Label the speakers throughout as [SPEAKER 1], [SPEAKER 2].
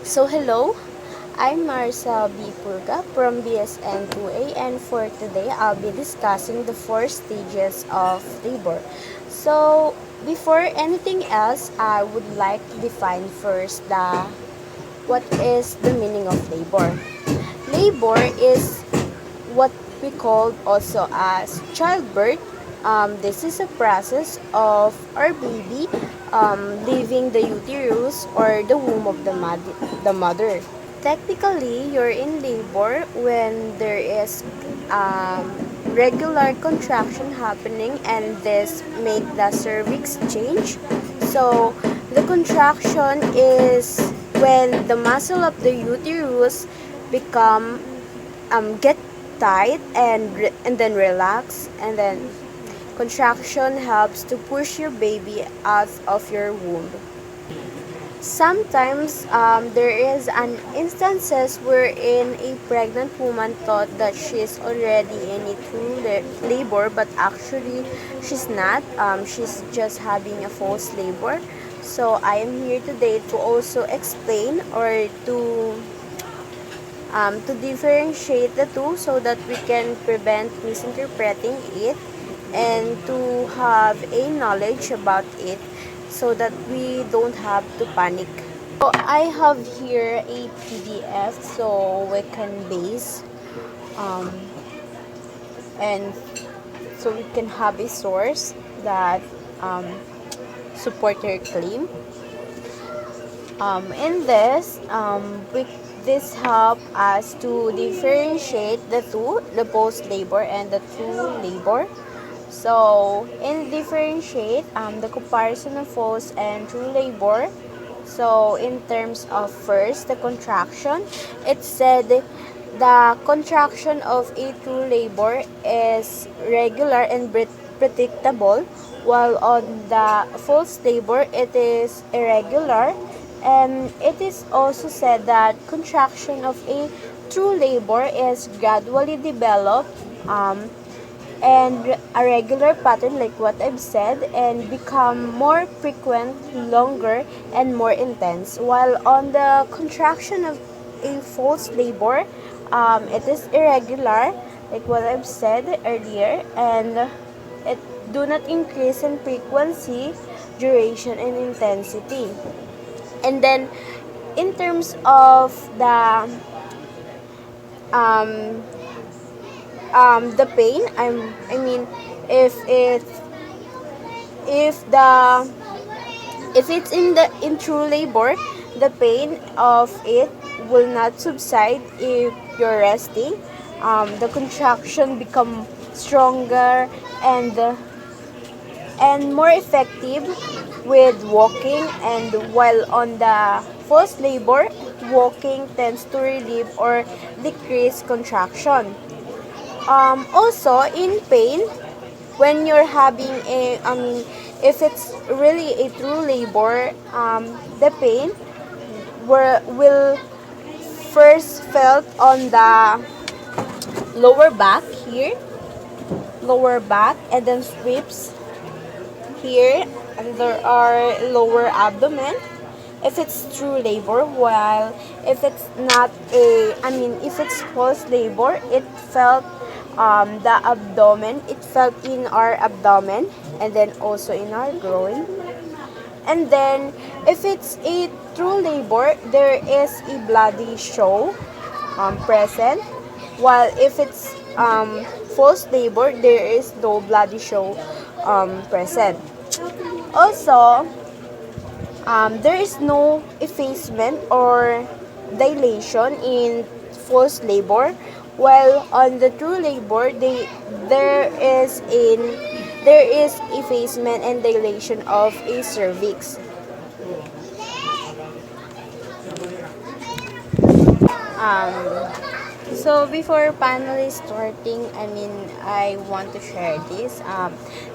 [SPEAKER 1] Hello, I'm Marsa B. Purga from BSN 2A, and for today I'll be discussing the four stages of labor. Before anything else, I would like to define first what is the meaning of labor. Labor is what we call also as childbirth. This is a process of our baby leaving the uterus or the womb of the mother. Technically, you're in labor when there is regular contraction happening, and this make the cervix change. So the contraction is when the muscle of the uterus become get tight and then relax, and then contraction helps to push your baby out of your womb. Sometimes there is an instances wherein a pregnant woman thought that she's already in a true labor, but actually she's not. She's just having a false labor. So I am here today to also explain or to differentiate the two so that we can prevent misinterpreting it and to have a knowledge about it so that we don't have to panic. So I have here a PDF so we can base um, and so we can have a source that um, support your claim. In this, this help us to differentiate the two, the post labor and the true labor. So, in differentiate the comparison of false and true labor. So, in terms of first the contraction, it said the contraction of a true labor is regular and predictable, while on the false labor it is irregular. And it is also said that contraction of a true labor is gradually developed and a regular pattern, like what I've said, and become more frequent, longer, and more intense. While on the contraction of a false labor, it is irregular, like what I've said earlier, and it do not increase in frequency, duration, and intensity. And then, in terms of um, the pain, I mean, if it if the if it's in true labor, the pain of it will not subside if you're resting. The contraction become stronger and more effective with walking, and while on the false labor, walking tends to relieve or decrease contraction. Also, in pain, when you're having if it's really a true labor, the pain will first felt on the lower back here, lower back, and then sweeps here under our lower abdomen if it's true labor, while if it's not if it's false labor, it felt the abdomen, it felt in our abdomen and then also in our groin. And then if it's a true labor, there is a bloody show present, while if it's false labor, there is no bloody show present. Also, there is no effacement or dilation in false labor, while on the true labor, there is effacement and dilation of a cervix. Um, before finally starting, I want to share this.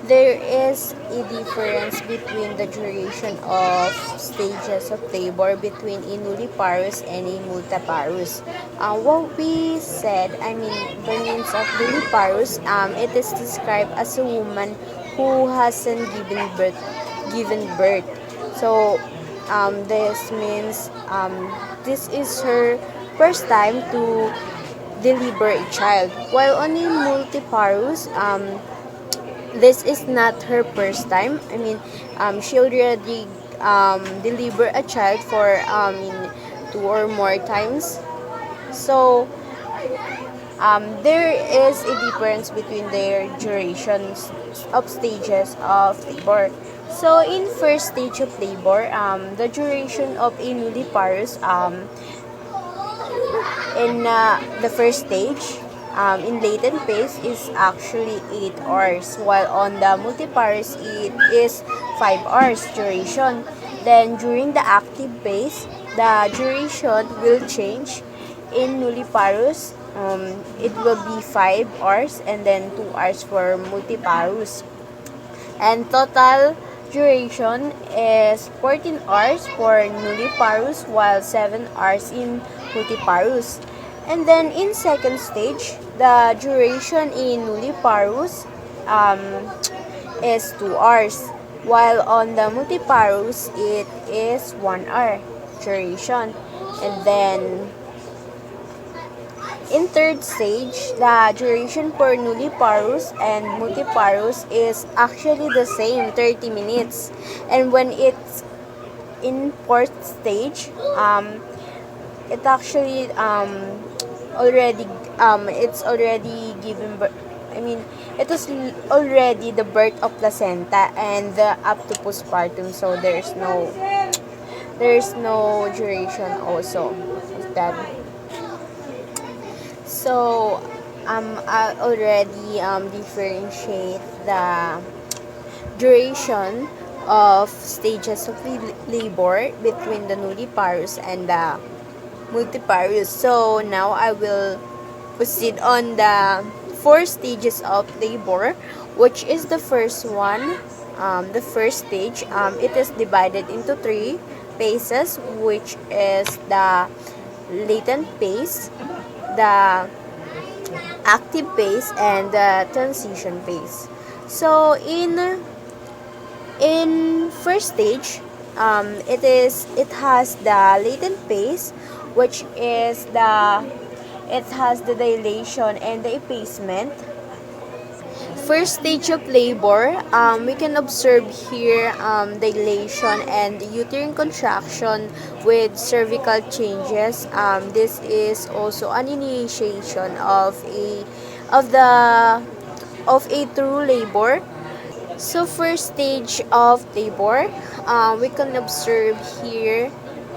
[SPEAKER 1] There is a difference between the duration of stages of labor between a nulliparous and a multiparous. What we said, by means of nulliparous, it is described as a woman who hasn't given birth. So, this means this is her first time to deliver a child. While on a multiparous, this is not her first time. I mean, she already deliver a child for two or more times. So there is a difference between their durations of stages of labor. So in first stage of labor, the duration of a nulliparous in the first stage in latent phase is actually 8 hours, while on the multiparous it is 5 hours duration. Then during the active phase, the duration will change. In nulliparous, it will be 5 hours and then 2 hours for multiparous. And total duration is 14 hours for nulliparous while 7 hours in multiparous. And then in second stage, the duration in nulliparous is 2 hours, while on the multiparous it is 1 hour duration. And then in third stage, the duration for nulliparous and multiparous is actually the same, 30 minutes. And when it's in fourth stage, it actually already it's already given birth. I mean, it was already the birth of placenta and up to postpartum, so there's no duration also of that. So I already differentiate the duration of stages of labor between the nulliparous and the multiparous. So now I will proceed on the four stages of labor, which is the first one. The first stage, it is divided into three phases, which is the latent phase, the active phase, and the transition phase. So in first stage, it has the latent phase, which is it has the dilation and the effacement. First stage of labor, we can observe here dilation and uterine contraction with cervical changes. This is also an initiation of the of a true labor. So first stage of labor, we can observe here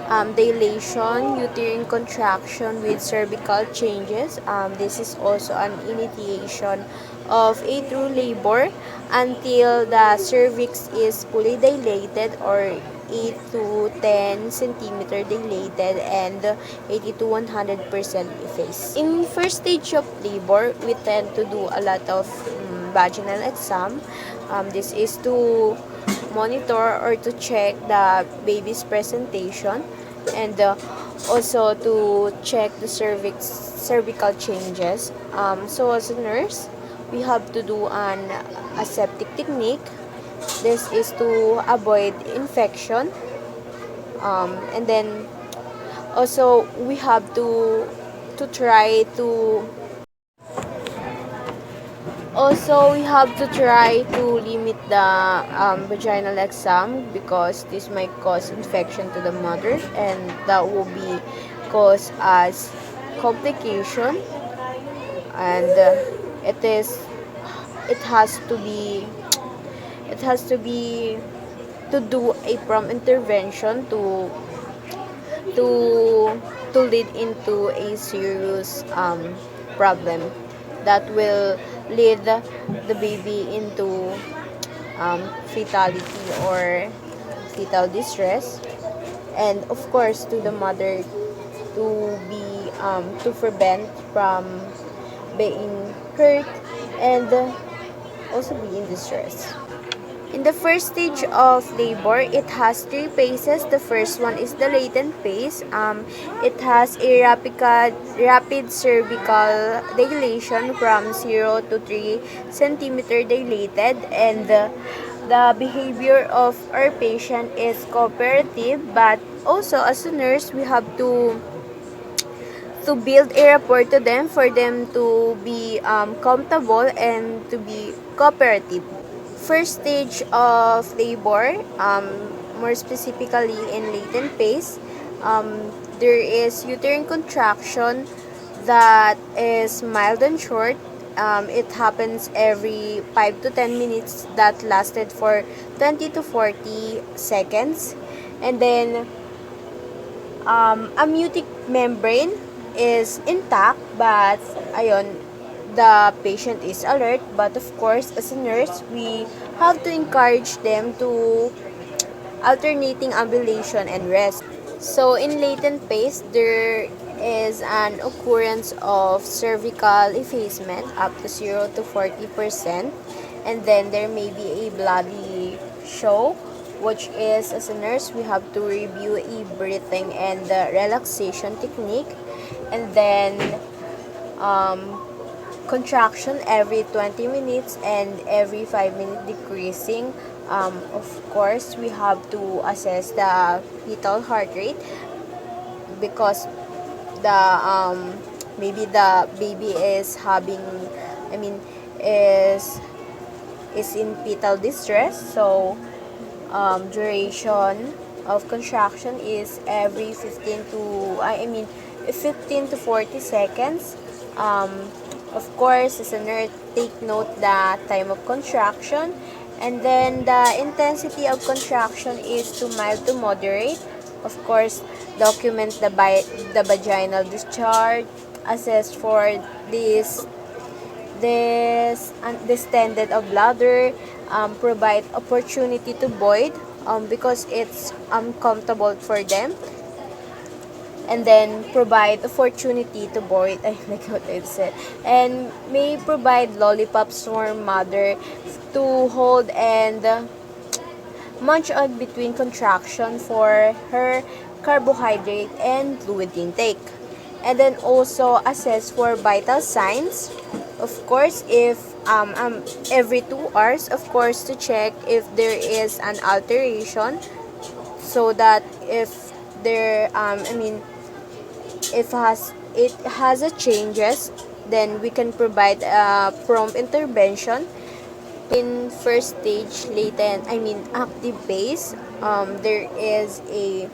[SPEAKER 1] dilation, uterine contraction with cervical changes. This is also an initiation of a true labor until the cervix is fully dilated or 8 to 10 centimeter dilated and 80 to 100% effaced. In first stage of labor, we tend to do a lot of vaginal exam. This is to monitor or to check the baby's presentation and also to check the cervical changes. So as a nurse, we have to do an aseptic technique. This is to avoid infection, and then also we have to try to limit the vaginal exam because this might cause infection to the mother and that will be cause as complication, and it has to be to do a prompt intervention to lead into a serious problem that will lead the baby into fatality or fetal distress, and of course to the mother to prevent from being hurt and also be in distress. In the first stage of labor, it has three phases. The first one is the latent phase. It has a rapid cervical dilation from 0 to 3 centimeter dilated, and the behavior of our patient is cooperative, but also as a nurse we have to build a rapport to them for them to be comfortable and to be cooperative. First stage of labor, more specifically in latent phase, there is uterine contraction that is mild and short. It happens every 5 to 10 minutes that lasted for 20 to 40 seconds. And then amniotic membrane is intact, but ayun, the patient is alert. But of course, as a nurse, we have to encourage them to alternating ambulation and rest. So in latent phase, there is an occurrence of cervical effacement up to 0 to 40%, and then there may be a bloody show, which is, as a nurse, we have to review a breathing and the relaxation technique, and then contraction every 20 minutes and every 5 minutes decreasing. Of course, we have to assess the fetal heart rate because the maybe the baby is having, I mean, is in fetal distress. So duration of contraction is every 15 to 40 seconds. Of course, as a nurse, take note the time of contraction, and then the intensity of contraction is too mild to moderate. Of course, document the vaginal discharge, assess for this distended of bladder, provide opportunity to void because it's uncomfortable for them, and then provide opportunity to void, I like what I said, and may provide lollipops for mother to hold and munch on between contraction for her carbohydrate and fluid intake. And then also assess for vital signs. Of course, if every 2 hours, of course, to check if there is an alteration, so that if there, if it has a changes, then we can provide a prompt intervention. In first stage active phase, there is a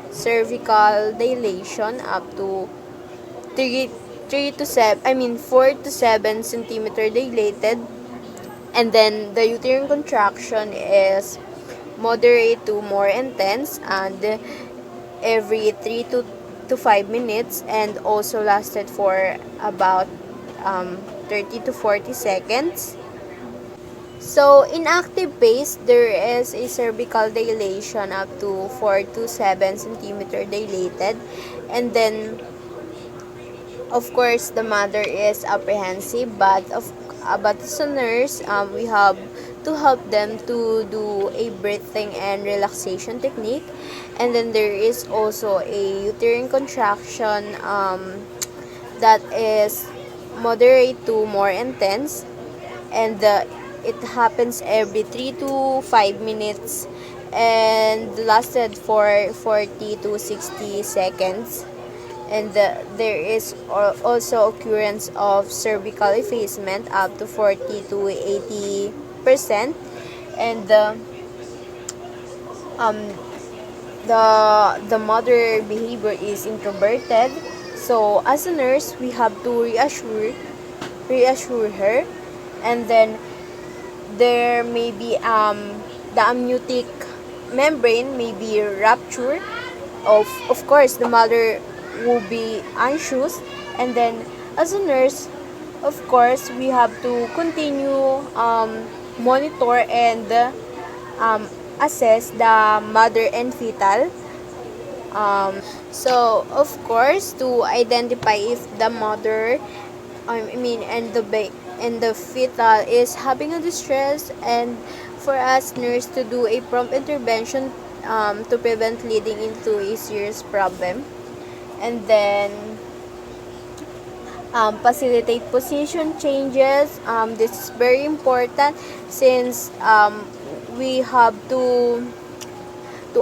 [SPEAKER 1] cervical dilation up to 3 to 7 4 to 7 centimeter dilated, and then the uterine contraction is moderate to more intense and every 3 to 5 minutes, and also lasted for about 30 to 40 seconds. So, in active phase, there is a cervical dilation up to 4 to 7 centimeter dilated. And then, of course, the mother is apprehensive, but as a nurse, we have to help them to do a breathing and relaxation technique. And then there is also a uterine contraction that is moderate to more intense, and it happens every 3 to 5 minutes and lasted for 40 to 60 seconds. And there is also occurrence of cervical effacement up to 40 to 80%, and the mother behavior is introverted. So as a nurse, we have to reassure her, and then there may be the amniotic membrane may be ruptured. Of course, the mother will be anxious, and then as a nurse, of course, we have to continue monitor and assess the mother and fetal. So of course, to identify if the mother, and the fetal is having a distress, and for us nurse to do a prompt intervention to prevent leading into a serious problem. And then facilitate position changes. This is very important since we have to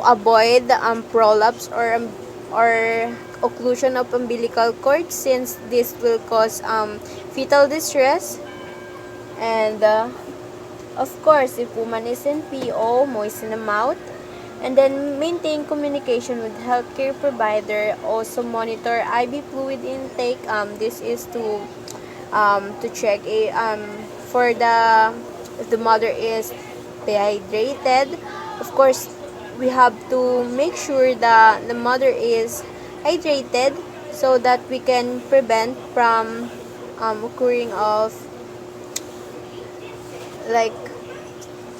[SPEAKER 1] avoid prolapse or occlusion of umbilical cord, since this will cause fetal distress. And of course, if woman is in PO, moisten the mouth. And then maintain communication with healthcare provider. Also monitor IV fluid intake. This is to check for the if the mother is dehydrated. Of course, we have to make sure that the mother is hydrated, so that we can prevent from occurring of like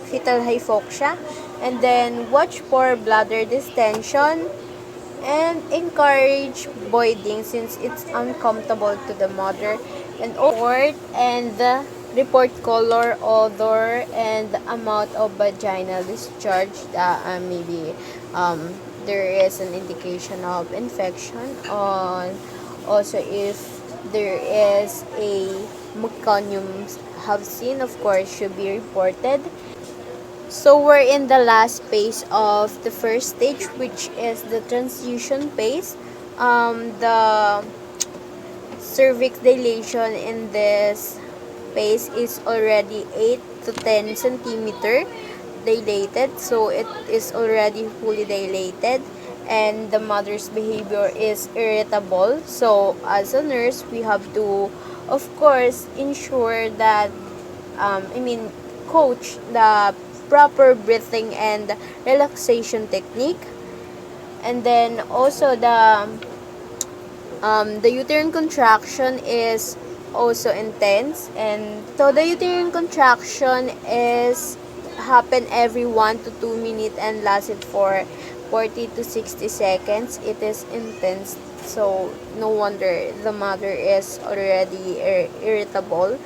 [SPEAKER 1] fetal hypoxia. And then watch for bladder distension and encourage voiding, since it's uncomfortable to the mother. And report color, odor, and the amount of vaginal discharge that maybe there is an indication of infection. On also, if there is a meconium have seen, of course, should be reported. So we're in the last phase of the first stage, which is the transition phase. The cervix dilation in this phase is already 8 to 10 centimeter dilated, so it is already fully dilated, and the mother's behavior is irritable. So as a nurse, we have to, of course, ensure that coach the proper breathing and relaxation technique. And then also the uterine contraction is also intense. And so the uterine contraction is happen every 1 to 2 minutes and lasted for 40 to 60 seconds. It is intense, so no wonder the mother is already irritable.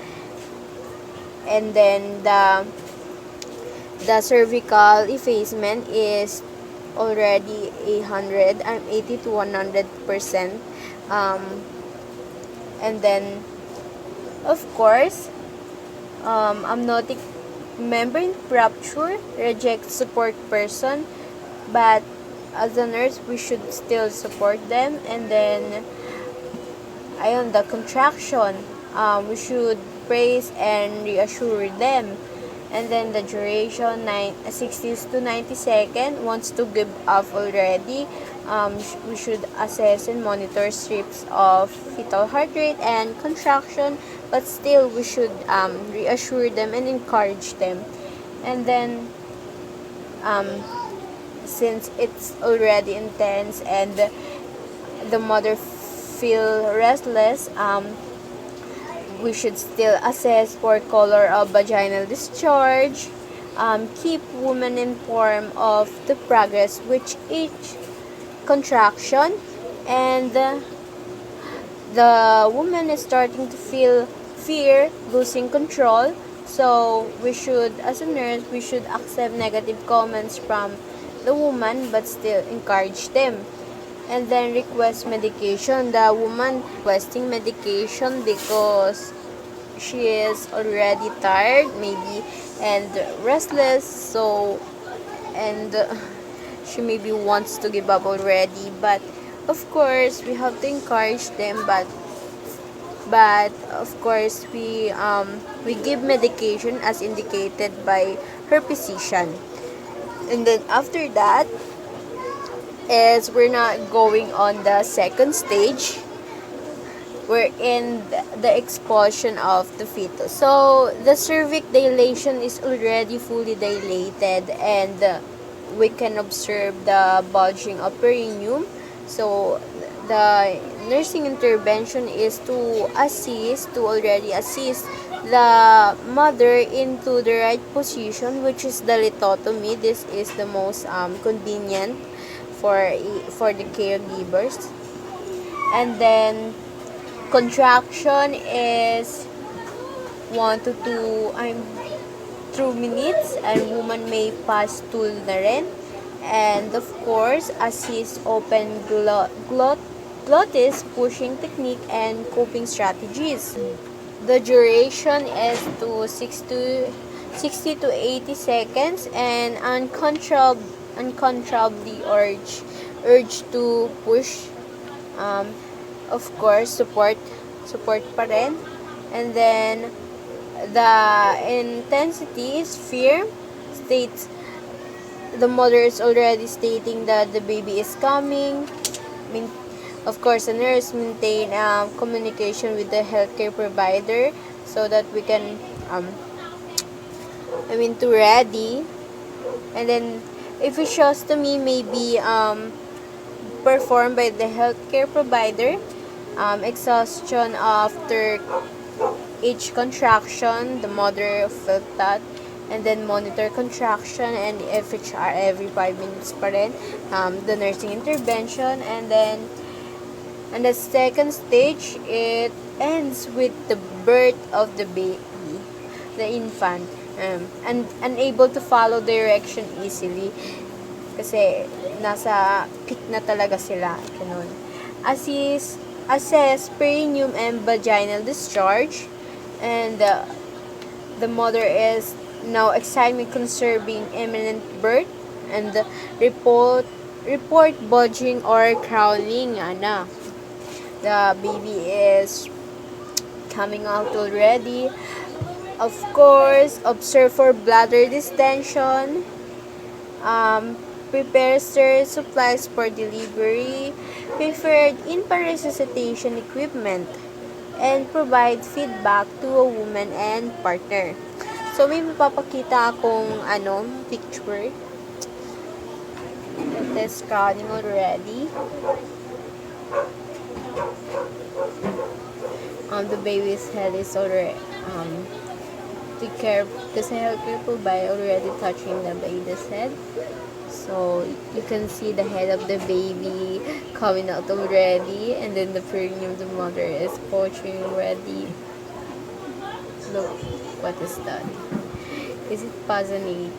[SPEAKER 1] And then the cervical effacement is already 80 to 100%. And then of course, amniotic membrane rupture rejects support person, but as a nurse we should still support them. And then the contraction, we should praise and reassure them. And then the duration 60 to 90 seconds. Wants to give up already, we should assess and monitor strips of fetal heart rate and contraction, but still we should reassure them and encourage them. And then since it's already intense and the mother feel restless, we should still assess for color of vaginal discharge. Keep women informed of the progress with each contraction. And the woman is starting to feel fear, losing control. So we should, as a nurse, we should accept negative comments from the woman, but still encourage them. And then request medication. The woman requesting medication because she is already tired, maybe, and restless. So, and she maybe wants to give up already. But of course, we have to encourage them. But of course, we give medication as indicated by her physician. And then after that, is we're not going on the second stage. We're in the expulsion of the fetus. So the cervix dilation is already fully dilated, and we can observe the bulging of perineum. So the nursing intervention is to already assist the mother into the right position, which is the lithotomy. This is the most convenient for the caregivers. And then contraction is 1 to 2 minutes, and woman may pass stool na rin. And of course, assist open glottis pushing technique and coping strategies. The duration is to 60 to 80 seconds, and uncontrollably urge to push. Um, of course, support pa rin. And then, the intensity is fear. States the mother is already stating that the baby is coming. Of course, the nurse maintain communication with the healthcare provider so that we can, to ready. And then, episiostomy may be performed by the healthcare provider. Exhaustion after each contraction, the mother felt that, and then monitor contraction and FHR every 5 minutes pa rin, the nursing intervention, and the second stage, it ends with the birth of the baby, the infant, and unable to follow direction easily kasi nasa peak na talaga sila, ganun. Assess perineum and vaginal discharge, and the mother is now excited concerning imminent birth, and report bulging or crowning. The baby is coming out already. Of course, observe for bladder distension. Prepare supplies for delivery, preferred in-resuscitation equipment, and provide feedback to a woman and partner. So, may mapapakita akong picture. It is crowding already. The baby's head is already take care because healthcare provider already touching the baby's head. So you can see the head of the baby coming out already, and then the perineum of the mother is poaching already. Look, what is that? Is it fascinating?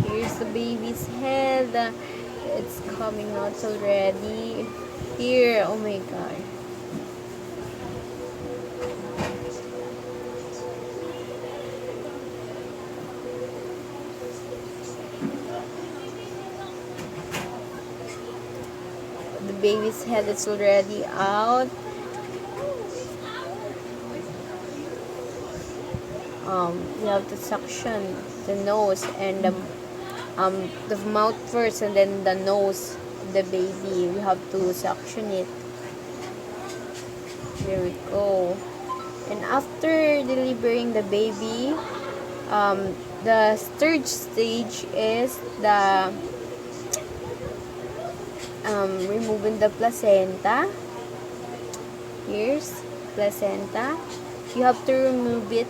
[SPEAKER 1] Here's the baby's head. It's coming out already. Here, oh my god. The baby's head is already out. You have to suction the nose and the mouth first, and then the nose of the baby. We have to suction it. There we go. And after delivering the baby, the third stage is the removing the placenta. Here's placenta. You have to remove it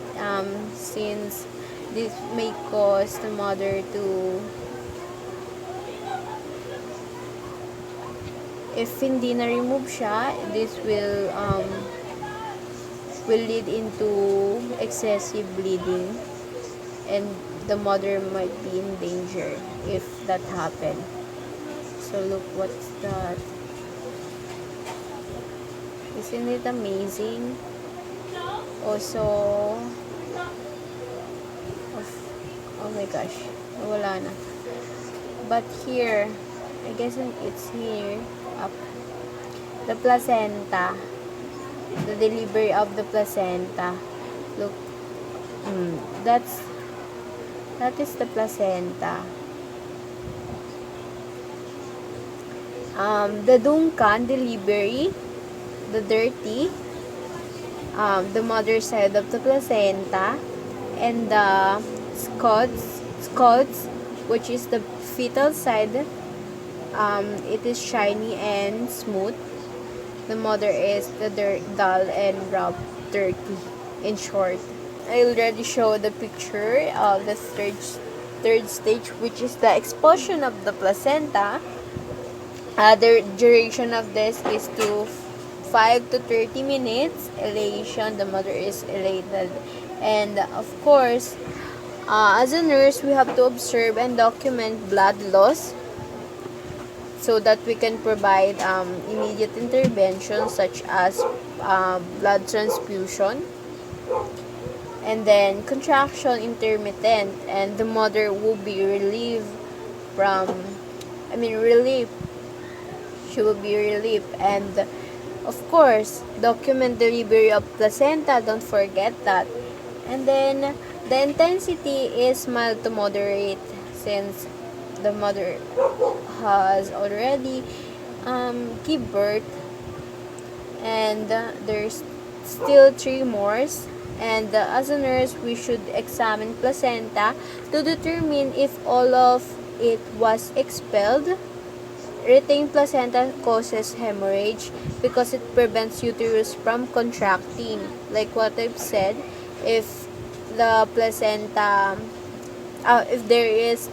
[SPEAKER 1] since this may cause the mother to, if hindi na remove siya, this will lead into excessive bleeding, and the mother might be in danger if that happen. So look, what's that? Isn't it amazing? Also, oh my gosh, wala na. But here, I guess it's here, up. The placenta, the delivery of the placenta. Look, that is the placenta. The Duncan delivery, the dirty, the mother side of the placenta, and the scots, which is the fetal side. It is shiny and smooth. The mother is the dull and rough, dirty. In short, I already showed the picture of the third stage, which is the expulsion of the placenta. The duration of this is 5 to 30 minutes. Elation, the mother is elated. And of course, as a nurse, we have to observe and document blood loss so that we can provide immediate intervention such as blood transfusion. And then contraction intermittent, and the mother will be relieved from, relief. She will be relieved. And of course, document delivery of placenta, don't forget that. And then the intensity is mild to moderate, since the mother has already give birth, and there's still 3 more. And as a nurse, we should examine placenta to determine if all of it was expelled. Retained placenta causes hemorrhage because it prevents uterus from contracting. Like what I've said, if the placenta, if there is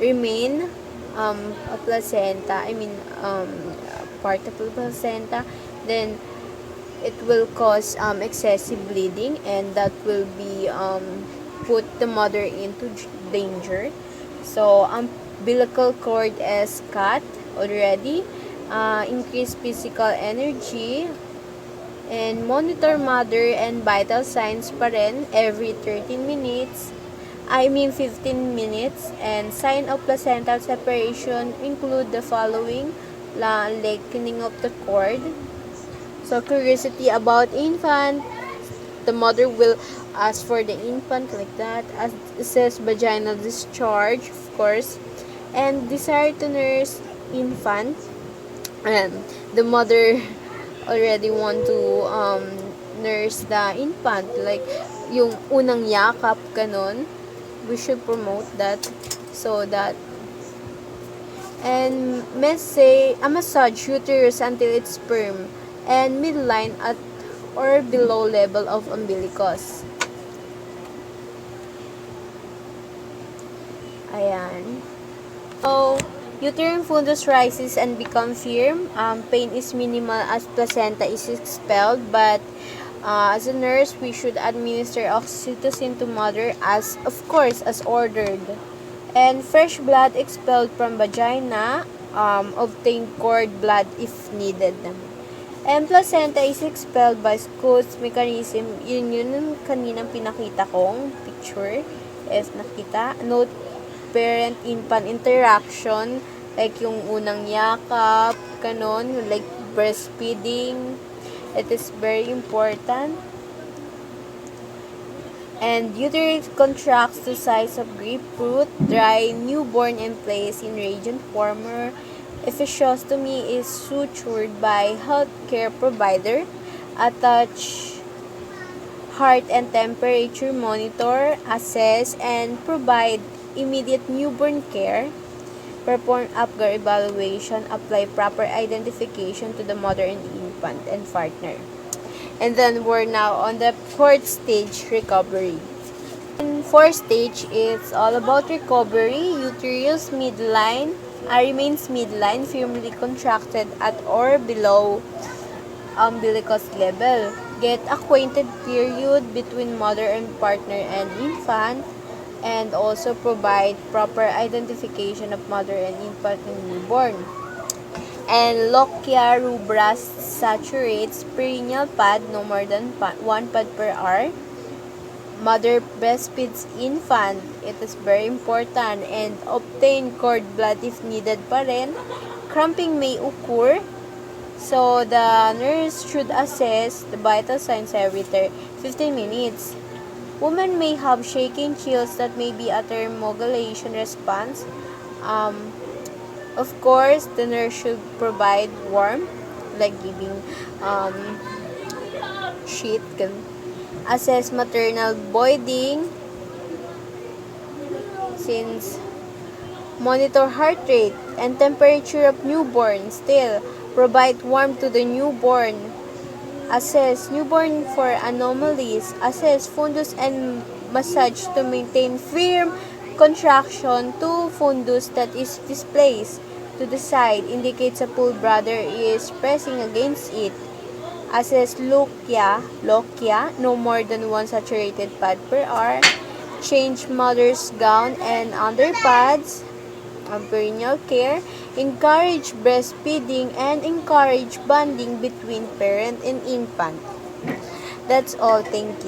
[SPEAKER 1] remain a placenta, part of the placenta, then it will cause excessive bleeding, and that will be put the mother into danger. So umbilical cord is cut already. Increase physical energy, and monitor mother and vital signs pa rin every 15 minutes. And sign of placental separation include the following: lengthening of the cord. So curiosity about infant, the mother will ask for the infant like that. As it says, vaginal discharge, of course, and desire to nurse infant. And the mother already want to nurse the infant, like yung unang yakap, ganon. We should promote that, so that. And massage uterus until it's firm and midline at or below level of umbilicus. Ayan. So, uterine fundus rises and becomes firm. Pain is minimal as placenta is expelled, but as a nurse, we should administer oxytocin to mother, as of course as ordered. And fresh blood expelled from vagina, obtain cord blood if needed. And placenta is expelled by Scott's mechanism. Yun yung kaninang pinakita kong picture. If nakita, note parent-infant interaction, like yung unang yakap, kanon, like breastfeeding. It is very important. And uterus contracts to size of grapefruit, dry, newborn, and placed in radiant former. Episiostomy is sutured by healthcare provider. Attach heart and temperature monitor, assess, and provide immediate newborn care. Perform Apgar evaluation, apply proper identification to the mother and infant and partner. And then we're now on the 4th stage, recovery. In 4th stage, it's all about recovery. Uterus midline remains midline, firmly contracted at or below umbilicus level. Get acquainted period between mother and partner and infant, and also provide proper identification of mother and infant and newborn. And lochia rubra saturates perineal pad no more than 1 pad per hour. Mother breastfeeds infant, it is very important, and obtain cord blood if needed pa rin. Cramping may occur, so the nurse should assess the vital signs every 15 minutes. Women may have shaking chills that may be a thermoregulation response. Of course, the nurse should provide warmth, like giving sheet. Assess maternal voiding, since monitor heart rate and temperature of newborn. Still, provide warmth to the newborn. Assess newborn for anomalies. Assess fundus and massage to maintain firm contraction to fundus that is displaced to the side. Indicates a full bladder is pressing against it. Assess lochia, no more than 1 saturated pad per hour. Change mother's gown and underpads. Perineal care. Encourage breastfeeding and encourage bonding between parent and infant. That's all. Thank you.